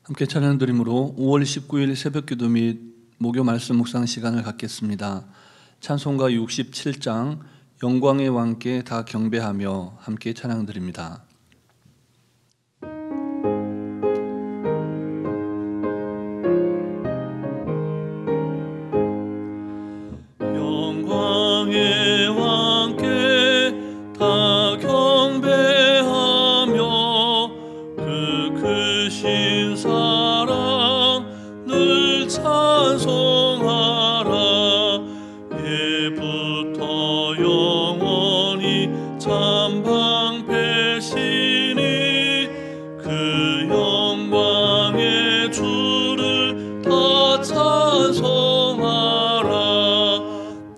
함께 찬양드림으로 5월 19일 새벽기도 및 목요 말씀 묵상 시간을 갖겠습니다. 찬송가 67장 영광의 왕께 다 경배하며 함께 찬양드립니다. 영광의 왕께 다 경배하며 그 크신 사랑 늘 찬송하라. 예부터 영원히 참방패시니 그 영광의 주를 다 찬송하라.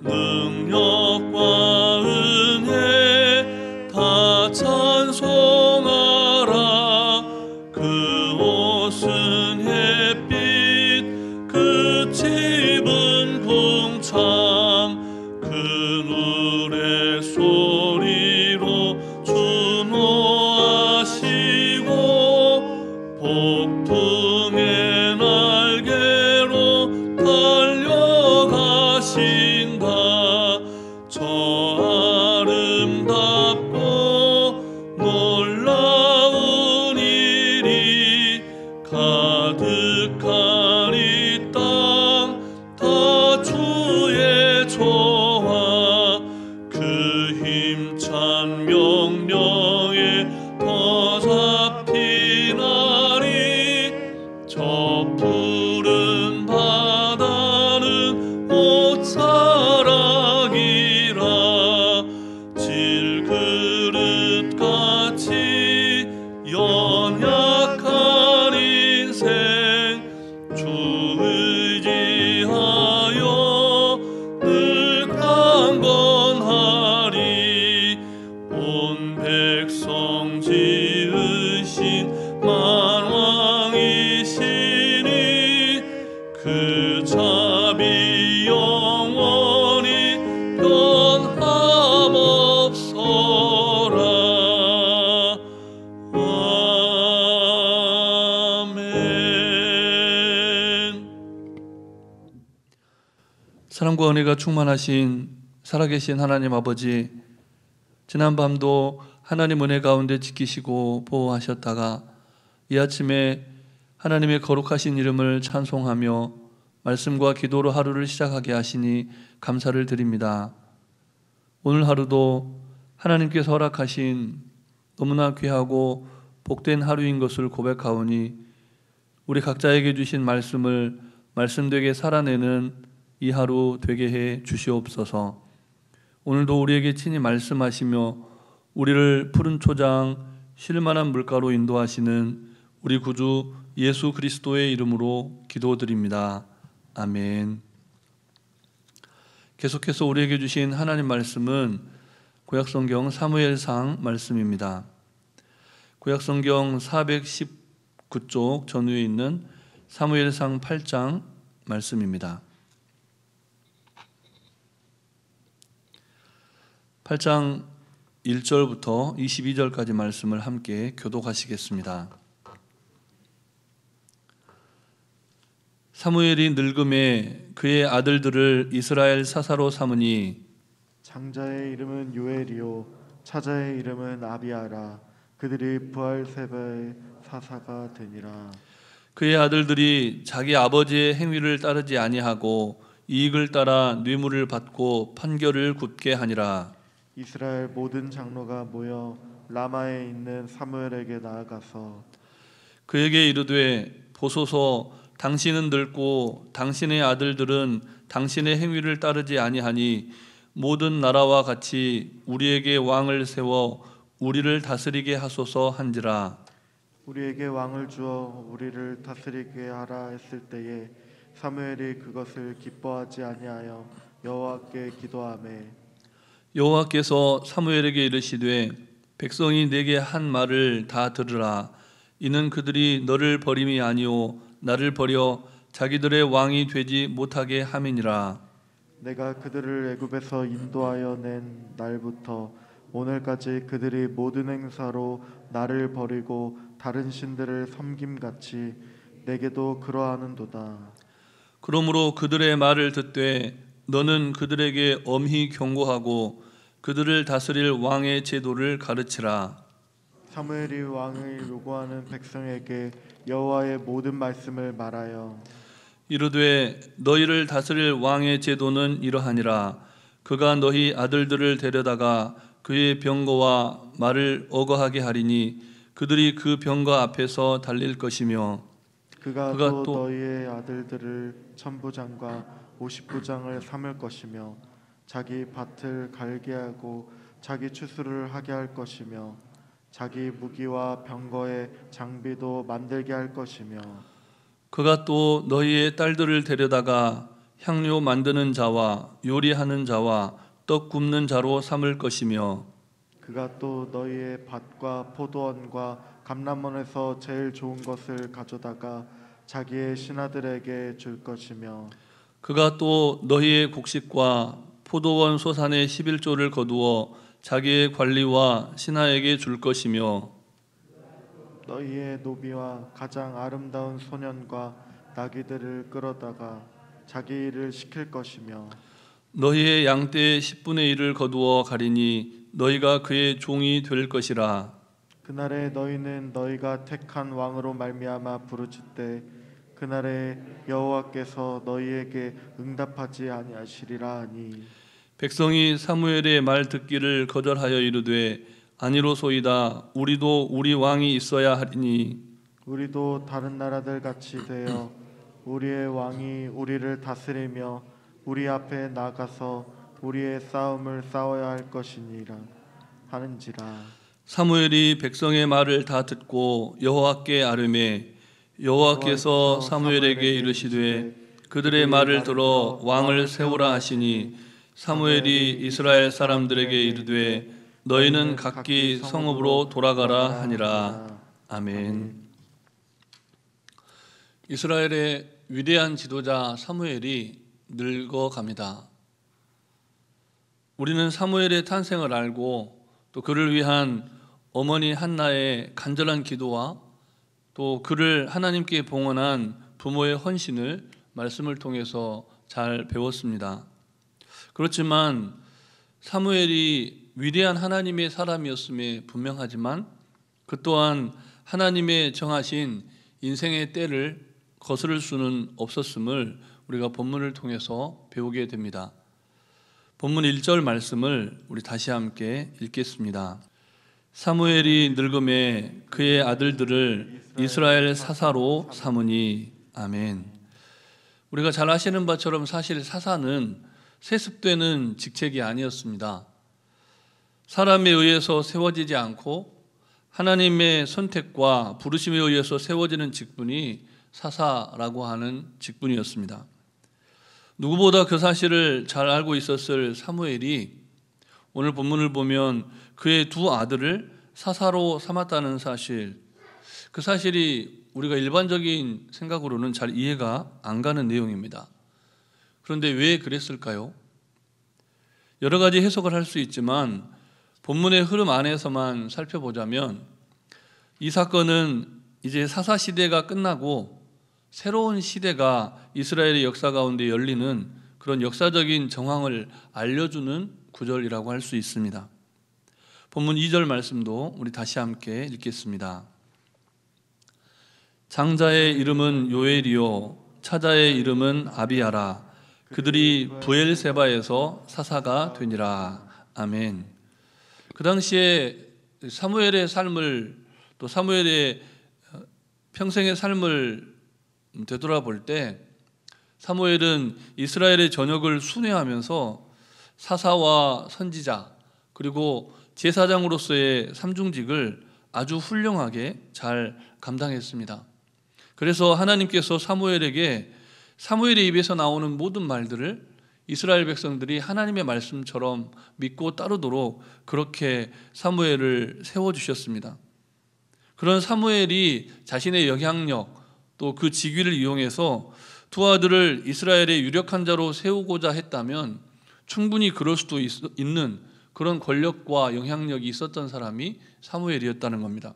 능력과 은혜 다 찬송하라. 그 옷은 햇빛 그 집은 궁창 그 노래 소리로 준호하시고 폭풍의 날개로 달려가신다. 저 아름답고 놀라운 일이 가득한 이 땅 다 주의 조화 그 힘찬 명령에 더 잡히나니 저 푸른 바다는 옷자락이라. 질그릇같이 연약한 인생 주 의지하여 늘 강건하리. 온 백성 지으신 만왕이시니 그 자비 영원히 변함없어라. 아멘. 사랑과 은혜가 충만하신 살아계신 하나님 아버지, 지난 밤도 하나님 은혜 가운데 지키시고 보호하셨다가 이 아침에 하나님의 거룩하신 이름을 찬송하며 말씀과 기도로 하루를 시작하게 하시니 감사를 드립니다. 오늘 하루도 하나님께서 허락하신 너무나 귀하고 복된 하루인 것을 고백하오니 우리 각자에게 주신 말씀을 말씀되게 살아내는 이 하루 되게 해 주시옵소서. 오늘도 우리에게 친히 말씀하시며 우리를 푸른 초장 쉴만한 물가로 인도하시는 우리 구주 예수 그리스도의 이름으로 기도드립니다. 아멘. 계속해서 우리에게 주신 하나님 말씀은 구약성경 사무엘상 말씀입니다. 구약성경 419쪽 전후에 있는 사무엘상 8장 말씀입니다. 8장 1절부터 22절까지 말씀을 함께 교독하시겠습니다. 사무엘이 늙음에 그의 아들들을 이스라엘 사사로 삼으니 장자의 이름은 요엘이요 차자의 이름은 아비아라. 그들이 부할세바의 사사가 되니라. 그의 아들들이 자기 아버지의 행위를 따르지 아니하고 이익을 따라 뇌물을 받고 판결을 굳게 하니라. 이스라엘 모든 장로가 모여 라마에 있는 사무엘에게 나아가서 그에게 이르되 보소서, 당신은 늙고 당신의 아들들은 당신의 행위를 따르지 아니하니 모든 나라와 같이 우리에게 왕을 세워 우리를 다스리게 하소서 한지라. 우리에게 왕을 주어 우리를 다스리게 하라 했을 때에 사무엘이 그것을 기뻐하지 아니하여 여호와께 기도하매 여호와께서 사무엘에게 이르시되 백성이 내게 한 말을 다 들으라. 이는 그들이 너를 버림이 아니오 나를 버려 자기들의 왕이 되지 못하게 함이니라. 내가 그들을 애굽에서 인도하여 낸 날부터 오늘까지 그들이 모든 행사로 나를 버리고 다른 신들을 섬김같이 내게도 그러하는도다. 그러므로 그들의 말을 듣되 너는 그들에게 엄히 경고하고 그들을 다스릴 왕의 제도를 가르치라. 사무엘이 왕을 요구하는 백성에게 여호와의 모든 말씀을 말하여 이르되 너희를 다스릴 왕의 제도는 이러하니라. 그가 너희 아들들을 데려다가 그의 병거와 말을 어거하게 하리니 그들이 그 병거 앞에서 달릴 것이며 그가 또 또 너희의 아들들을 천부장과 오십부장을 삼을 것이며 자기 밭을 갈게 하고 자기 추수를 하게 할 것이며 자기 무기와 병거의 장비도 만들게 할 것이며 그가 또 너희의 딸들을 데려다가 향료 만드는 자와 요리하는 자와 떡 굽는 자로 삼을 것이며 그가 또 너희의 밭과 포도원과 감람원에서 제일 좋은 것을 가져다가 자기의 신하들에게 줄 것이며 그가 또 너희의 곡식과 포도원 소산의 11조를 거두어 자기의 관리와 신하에게 줄 것이며 너희의 노비와 가장 아름다운 소년과 나귀들을 끌어다가 자기 일을 시킬 것이며 너희의 양떼의 10분의 1을 거두어 가리니 너희가 그의 종이 될 것이라. 그날에 너희는 너희가 택한 왕으로 말미암아 부르짖되 그날에 여호와께서 너희에게 응답하지 아니하시리라 하니 백성이 사무엘의 말 듣기를 거절하여 이르되 아니로소이다. 우리도 우리 왕이 있어야 하리니 우리도 다른 나라들 같이 되어 우리의 왕이 우리를 다스리며 우리 앞에 나가서 우리의 싸움을 싸워야 할 것이니라 하는지라. 사무엘이 백성의 말을 다 듣고 여호와께 아뢰매 여호와께서 사무엘에게 이르시되 그들의 말을 들어 왕을 세우라 하시니 사무엘이 이스라엘 사람들에게 이르되 너희는 각기 성읍으로 돌아가라 하니라. 아멘. 이스라엘의 위대한 지도자 사무엘이 늙어갑니다. 우리는 사무엘의 탄생을 알고 또 그를 위한 어머니 한나의 간절한 기도와 또 그를 하나님께 봉헌한 부모의 헌신을 말씀을 통해서 잘 배웠습니다. 그렇지만 사무엘이 위대한 하나님의 사람이었음에 분명하지만 그 또한 하나님의 정하신 인생의 때를 거스를 수는 없었음을 우리가 본문을 통해서 배우게 됩니다. 본문 1절 말씀을 우리 다시 함께 읽겠습니다. 사무엘이 늙음에 그의 아들들을 이스라엘 사사로 삼으니. 아멘. 우리가 잘 아시는 바처럼 사실 사사는 세습되는 직책이 아니었습니다. 사람에 의해서 세워지지 않고 하나님의 선택과 부르심에 의해서 세워지는 직분이 사사라고 하는 직분이었습니다. 누구보다 그 사실을 잘 알고 있었을 사무엘이 오늘 본문을 보면 그의 두 아들을 사사로 삼았다는 사실, 그 사실이 우리가 일반적인 생각으로는 잘 이해가 안 가는 내용입니다. 그런데 왜 그랬을까요? 여러 가지 해석을 할 수 있지만 본문의 흐름 안에서만 살펴보자면 이 사건은 이제 사사 시대가 끝나고 새로운 시대가 이스라엘의 역사 가운데 열리는 그런 역사적인 정황을 알려주는 구절이라고 할 수 있습니다. 본문 2절 말씀도 우리 다시 함께 읽겠습니다. 장자의 이름은 요엘이요 차자의 이름은 아비야라. 그들이 브엘세바에서 사사가 되니라. 아멘. 그 당시에 사무엘의 삶을 또 사무엘의 평생의 삶을 되돌아볼 때 사무엘은 이스라엘의 전역을 순회하면서 사사와 선지자 그리고 제사장으로서의 삼중직을 아주 훌륭하게 잘 감당했습니다. 그래서 하나님께서 사무엘에게 사무엘의 입에서 나오는 모든 말들을 이스라엘 백성들이 하나님의 말씀처럼 믿고 따르도록 그렇게 사무엘을 세워주셨습니다. 그런 사무엘이 자신의 영향력 또 그 직위를 이용해서 두 아들을 이스라엘의 유력한 자로 세우고자 했다면 충분히 그럴 수도 있는 그런 권력과 영향력이 있었던 사람이 사무엘이었다는 겁니다.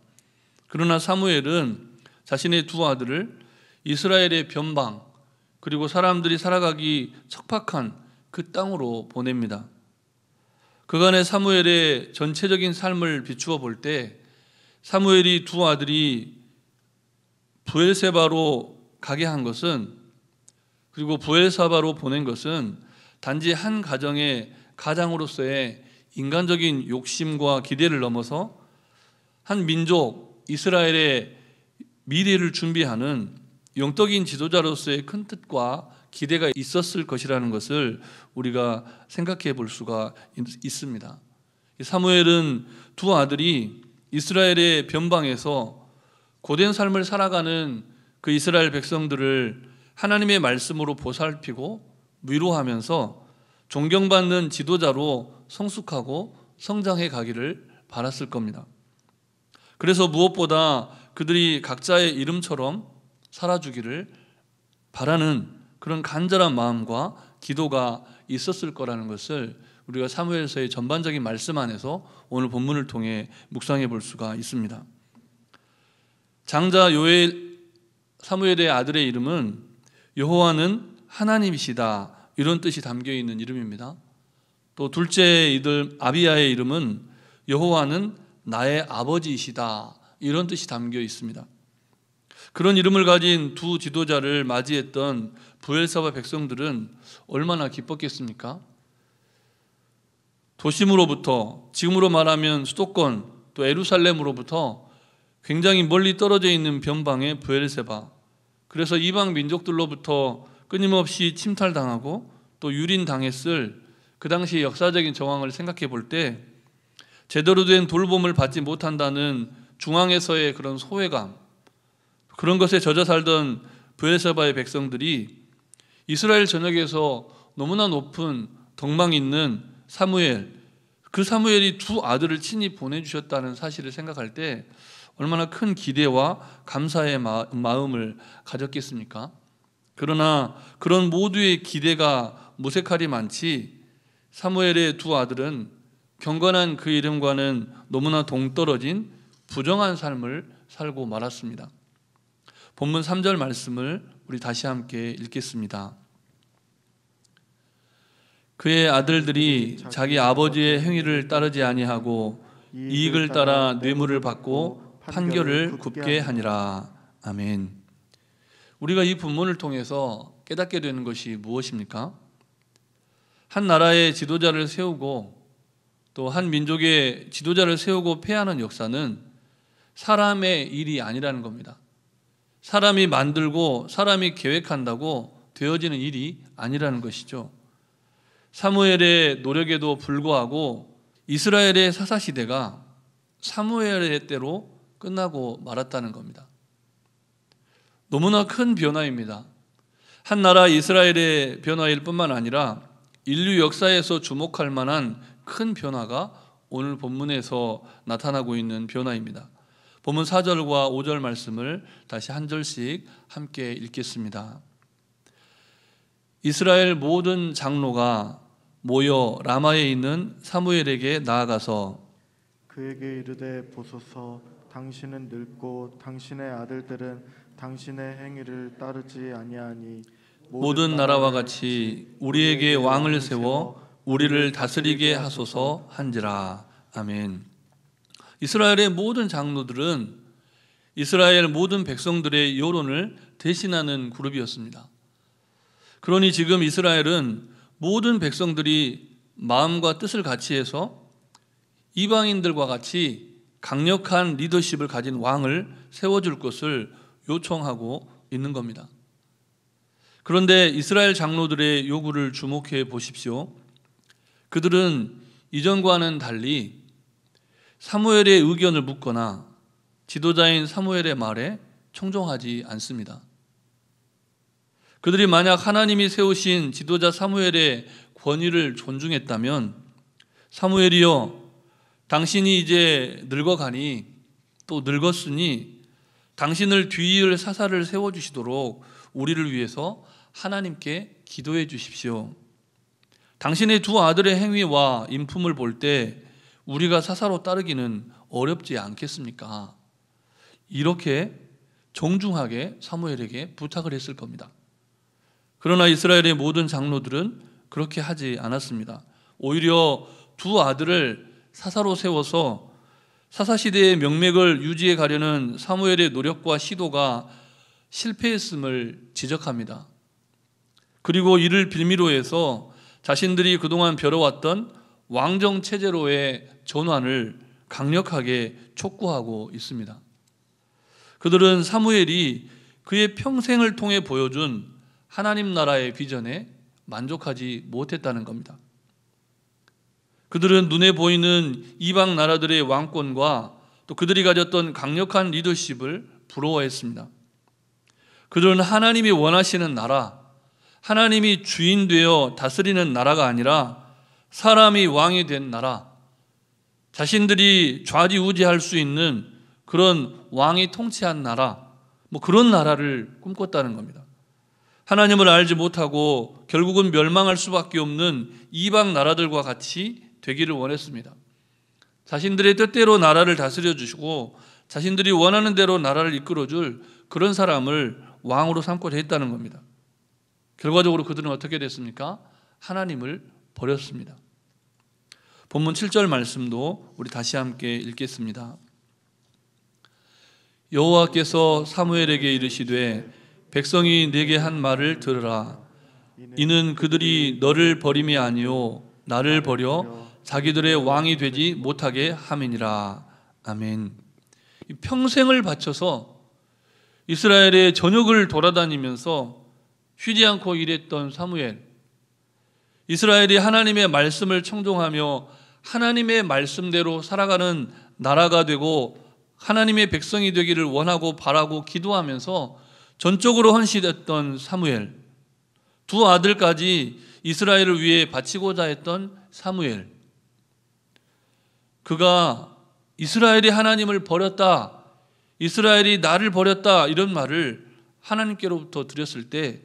그러나 사무엘은 자신의 두 아들을 이스라엘의 변방, 그리고 사람들이 살아가기 척박한 그 땅으로 보냅니다. 그간의 사무엘의 전체적인 삶을 비추어 볼 때 사무엘이 두 아들이 브엘세바로 가게 한 것은, 그리고 브엘사바로 보낸 것은 단지 한 가정의 가장으로서의 인간적인 욕심과 기대를 넘어서 한 민족 이스라엘의 미래를 준비하는 영적인 지도자로서의 큰 뜻과 기대가 있었을 것이라는 것을 우리가 생각해 볼 수가 있습니다. 사무엘은 두 아들이 이스라엘의 변방에서 고된 삶을 살아가는 그 이스라엘 백성들을 하나님의 말씀으로 보살피고 위로하면서 존경받는 지도자로 성숙하고 성장해 가기를 바랐을 겁니다. 그래서 무엇보다 그들이 각자의 이름처럼 살아주기를 바라는 그런 간절한 마음과 기도가 있었을 거라는 것을 우리가 사무엘서의 전반적인 말씀 안에서 오늘 본문을 통해 묵상해 볼 수가 있습니다. 장자 요엘 사무엘의 아들의 이름은 여호와는 하나님이시다, 이런 뜻이 담겨 있는 이름입니다. 또 둘째 이들 아비야의 이름은 여호와는 나의 아버지이시다, 이런 뜻이 담겨 있습니다. 그런 이름을 가진 두 지도자를 맞이했던 브엘사바 백성들은 얼마나 기뻤겠습니까? 도심으로부터, 지금으로 말하면 수도권, 또 예루살렘으로부터 굉장히 멀리 떨어져 있는 변방의 브엘세바, 그래서 이방 민족들로부터 끊임없이 침탈당하고 또 유린당했을 그 당시 역사적인 정황을 생각해 볼 때 제대로 된 돌봄을 받지 못한다는 중앙에서의 그런 소외감, 그런 것에 젖어 살던 브엘세바의 백성들이 이스라엘 전역에서 너무나 높은 덕망 있는 사무엘, 그 사무엘이 두 아들을 친히 보내주셨다는 사실을 생각할 때 얼마나 큰 기대와 감사의 마음을 가졌겠습니까? 그러나 그런 모두의 기대가 무색하리만치 사무엘의 두 아들은 경건한 그 이름과는 너무나 동떨어진 부정한 삶을 살고 말았습니다. 본문 3절 말씀을 우리 다시 함께 읽겠습니다. 그의 아들들이 자기 아버지의 행위를 따르지 아니하고 이익을 따라 뇌물을 받고 판결을 굽게 하니라. 아멘. 우리가 이 본문을 통해서 깨닫게 되는 것이 무엇입니까? 한 나라의 지도자를 세우고 또 한 민족의 지도자를 세우고 폐하는 역사는 사람의 일이 아니라는 겁니다. 사람이 만들고 사람이 계획한다고 되어지는 일이 아니라는 것이죠. 사무엘의 노력에도 불구하고 이스라엘의 사사시대가 사무엘의 때로 끝나고 말았다는 겁니다. 너무나 큰 변화입니다. 한 나라 이스라엘의 변화일 뿐만 아니라 인류 역사에서 주목할 만한 큰 변화가 오늘 본문에서 나타나고 있는 변화입니다. 본문 4절과 5절 말씀을 다시 한 절씩 함께 읽겠습니다. 이스라엘 모든 장로가 모여 라마에 있는 사무엘에게 나아가서 그에게 이르되 보소서, 당신은 늙고 당신의 아들들은 당신의 행위를 따르지 아니하니 모든 나라와 같이 우리에게 왕을 세워 우리를 다스리게 하소서 한지라. 아멘. 이스라엘의 모든 장로들은 이스라엘 모든 백성들의 여론을 대신하는 그룹이었습니다. 그러니 지금 이스라엘은 모든 백성들이 마음과 뜻을 같이 해서 이방인들과 같이 강력한 리더십을 가진 왕을 세워줄 것을 요청하고 있는 겁니다. 그런데 이스라엘 장로들의 요구를 주목해 보십시오. 그들은 이전과는 달리 사무엘의 의견을 묻거나 지도자인 사무엘의 말에 청종하지 않습니다. 그들이 만약 하나님이 세우신 지도자 사무엘의 권위를 존중했다면, 사무엘이여, 당신이 이제 늙어가니 또 늙었으니 당신을 뒤이을 사사를 세워주시도록 우리를 위해서 하나님께 기도해 주십시오. 당신의 두 아들의 행위와 인품을 볼 때 우리가 사사로 따르기는 어렵지 않겠습니까? 이렇게 정중하게 사무엘에게 부탁을 했을 겁니다. 그러나 이스라엘의 모든 장로들은 그렇게 하지 않았습니다. 오히려 두 아들을 사사로 세워서 사사시대의 명맥을 유지해 가려는 사무엘의 노력과 시도가 실패했음을 지적합니다. 그리고 이를 빌미로 해서 자신들이 그동안 벼려왔던 왕정체제로의 전환을 강력하게 촉구하고 있습니다. 그들은 사무엘이 그의 평생을 통해 보여준 하나님 나라의 비전에 만족하지 못했다는 겁니다. 그들은 눈에 보이는 이방 나라들의 왕권과 또 그들이 가졌던 강력한 리더십을 부러워했습니다. 그들은 하나님이 원하시는 나라, 하나님이 주인 되어 다스리는 나라가 아니라 사람이 왕이 된 나라, 자신들이 좌지우지할 수 있는 그런 왕이 통치한 나라, 그런 나라를 꿈꿨다는 겁니다. 하나님을 알지 못하고 결국은 멸망할 수밖에 없는 이방 나라들과 같이 되기를 원했습니다. 자신들의 뜻대로 나라를 다스려 주시고 자신들이 원하는 대로 나라를 이끌어 줄 그런 사람을 왕으로 삼고자 했다는 겁니다. 결과적으로 그들은 어떻게 됐습니까? 하나님을 버렸습니다. 본문 7절 말씀도 우리 다시 함께 읽겠습니다. 여호와께서 사무엘에게 이르시되 백성이 내게 한 말을 들으라. 이는 그들이 너를 버림이 아니요 나를 버려 자기들의 왕이 되지 못하게 함이니라. 아멘. 평생을 바쳐서 이스라엘의 전역을 돌아다니면서 쉬지 않고 일했던 사무엘, 이스라엘이 하나님의 말씀을 청종하며 하나님의 말씀대로 살아가는 나라가 되고 하나님의 백성이 되기를 원하고 바라고 기도하면서 전적으로 헌신했던 사무엘, 두 아들까지 이스라엘을 위해 바치고자 했던 사무엘, 그가 이스라엘이 하나님을 버렸다, 이스라엘이 나를 버렸다 이런 말을 하나님께로부터 드렸을 때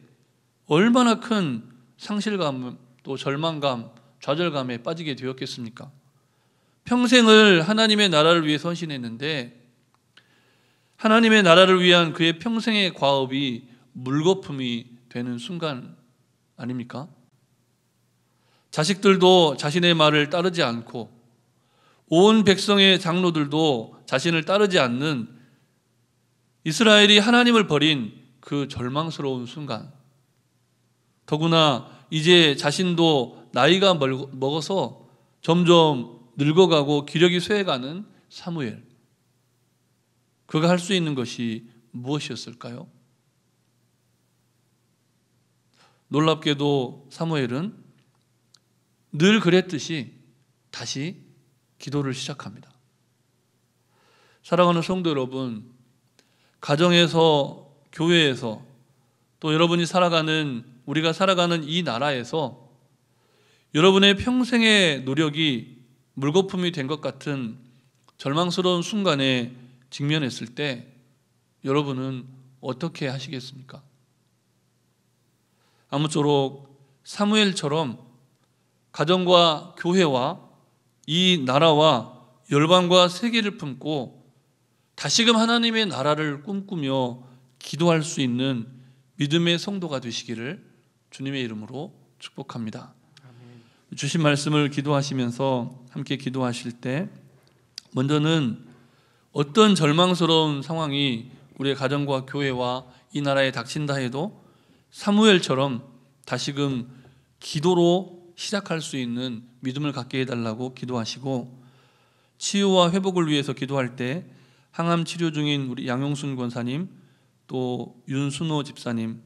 얼마나 큰 상실감, 또 절망감, 좌절감에 빠지게 되었겠습니까? 평생을 하나님의 나라를 위해 헌신했는데 하나님의 나라를 위한 그의 평생의 과업이 물거품이 되는 순간 아닙니까? 자식들도 자신의 말을 따르지 않고 온 백성의 장로들도 자신을 따르지 않는 이스라엘이 하나님을 버린 그 절망스러운 순간, 더구나 이제 자신도 나이가 먹어서 점점 늙어가고 기력이 쇠해가는 사무엘, 그가 할 수 있는 것이 무엇이었을까요? 놀랍게도 사무엘은 늘 그랬듯이 다시 기도를 시작합니다. 사랑하는 성도 여러분, 가정에서, 교회에서, 또 여러분이 우리가 살아가는 이 나라에서 여러분의 평생의 노력이 물거품이 된 것 같은 절망스러운 순간에 직면했을 때 여러분은 어떻게 하시겠습니까? 아무쪼록 사무엘처럼 가정과 교회와 이 나라와 열방과 세계를 품고 다시금 하나님의 나라를 꿈꾸며 기도할 수 있는 믿음의 성도가 되시기를 주님의 이름으로 축복합니다. 아멘. 주신 말씀을 기도하시면서 함께 기도하실 때 먼저는 어떤 절망스러운 상황이 우리의 가정과 교회와 이 나라에 닥친다 해도 사무엘처럼 다시금 기도로 시작할 수 있는 믿음을 갖게 해달라고 기도하시고, 치유와 회복을 위해서 기도할 때 항암 치료 중인 우리 양용순 권사님, 또 윤순호 집사님,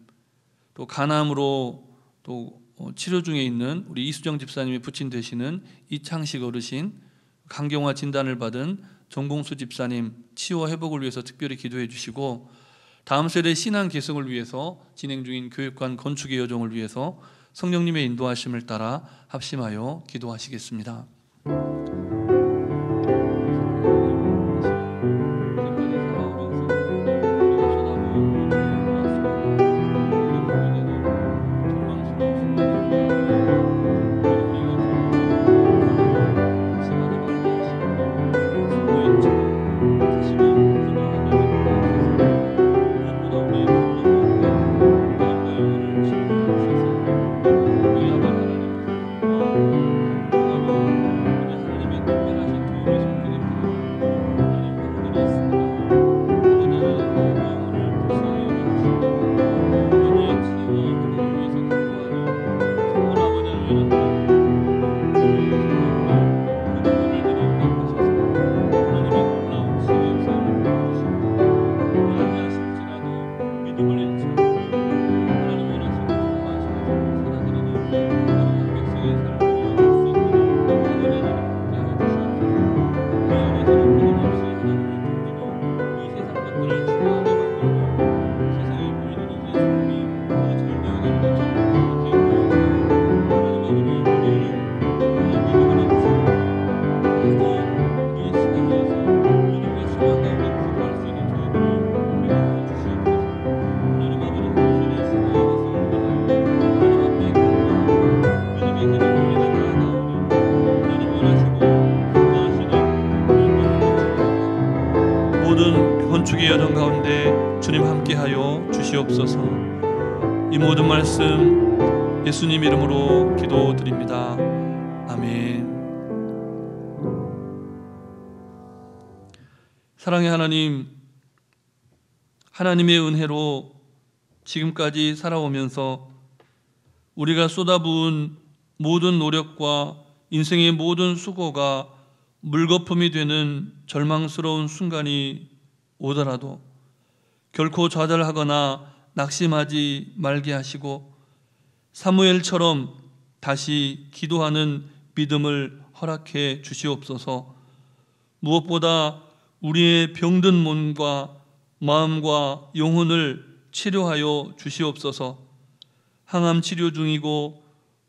또 간암으로 또 치료 중에 있는 우리 이수정 집사님의 부친 되시는 이창식 어르신, 간경화 진단을 받은 정봉수 집사님 치유와 회복을 위해서 특별히 기도해 주시고, 다음 세대 신앙 계승을 위해서 진행 중인 교육관 건축의 여정을 위해서 성령님의 인도하심을 따라 합심하여 기도하시겠습니다. 모든 건축의 여정 가운데 주님 함께하여 주시옵소서. 이 모든 말씀 예수님 이름으로 기도드립니다. 아멘. 사랑의 하나님, 하나님의 은혜로 지금까지 살아오면서 우리가 쏟아부은 모든 노력과 인생의 모든 수고가 물거품이 되는 절망스러운 순간이 오더라도 결코 좌절하거나 낙심하지 말게 하시고 사무엘처럼 다시 기도하는 믿음을 허락해 주시옵소서. 무엇보다 우리의 병든 몸과 마음과 영혼을 치료하여 주시옵소서. 항암 치료 중이고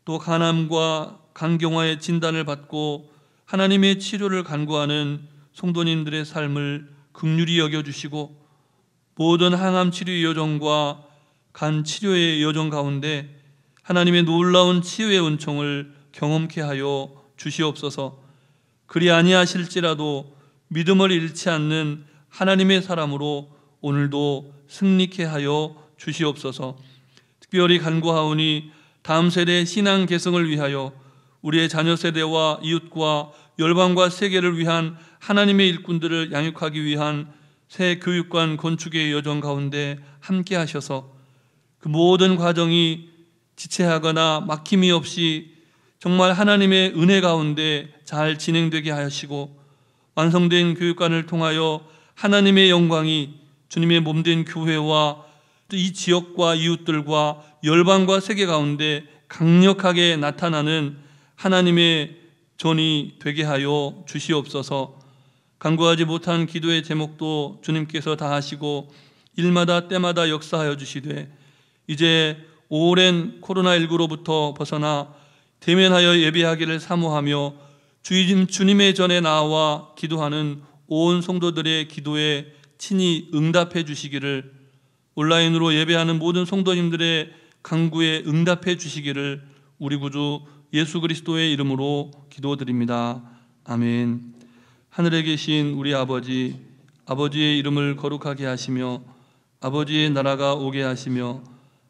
또 간암과 간경화의 진단을 받고 하나님의 치료를 간구하는 성도님들의 삶을 긍휼히 여겨주시고 모든 항암 치료의 여정과 간 치료의 여정 가운데 하나님의 놀라운 치유의 은총을 경험케 하여 주시옵소서. 그리 아니하실지라도 믿음을 잃지 않는 하나님의 사람으로 오늘도 승리케 하여 주시옵소서. 특별히 간구하오니 다음 세대의 신앙 계승을 위하여 우리의 자녀 세대와 이웃과 열방과 세계를 위한 하나님의 일꾼들을 양육하기 위한 새 교육관 건축의 여정 가운데 함께 하셔서 그 모든 과정이 지체하거나 막힘이 없이 정말 하나님의 은혜 가운데 잘 진행되게 하시고 완성된 교육관을 통하여 하나님의 영광이 주님의 몸된 교회와 이 지역과 이웃들과 열방과 세계 가운데 강력하게 나타나는 하나님의 전이 되게 하여 주시옵소서. 간구하지 못한 기도의 제목도 주님께서 다 하시고 일마다 때마다 역사하여 주시되 이제 오랜 코로나19로부터 벗어나 대면하여 예배하기를 사모하며 주님의 전에 나와 기도하는 온 성도들의 기도에 친히 응답해 주시기를, 온라인으로 예배하는 모든 성도님들의 간구에 응답해 주시기를 우리 구주 예수 그리스도의 이름으로 기도드립니다. 아멘. 하늘에 계신 우리 아버지, 아버지의 이름을 거룩하게 하시며 아버지의 나라가 오게 하시며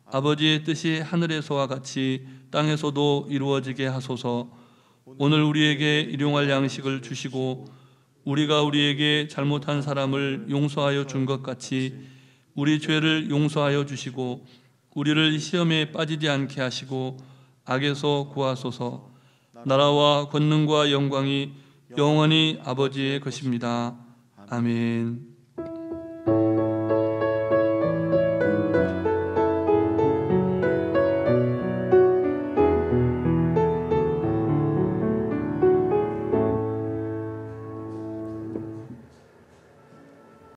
아버지의 뜻이 하늘에서와 같이 땅에서도 이루어지게 하소서. 오늘 우리에게 일용할 양식을 주시고 우리가 우리에게 잘못한 사람을 용서하여 준 것 같이 우리 죄를 용서하여 주시고 우리를 시험에 빠지지 않게 하시고 악에서 구하소서. 나라와 권능과 영광이 영원히 아버지의 것입니다. 아멘.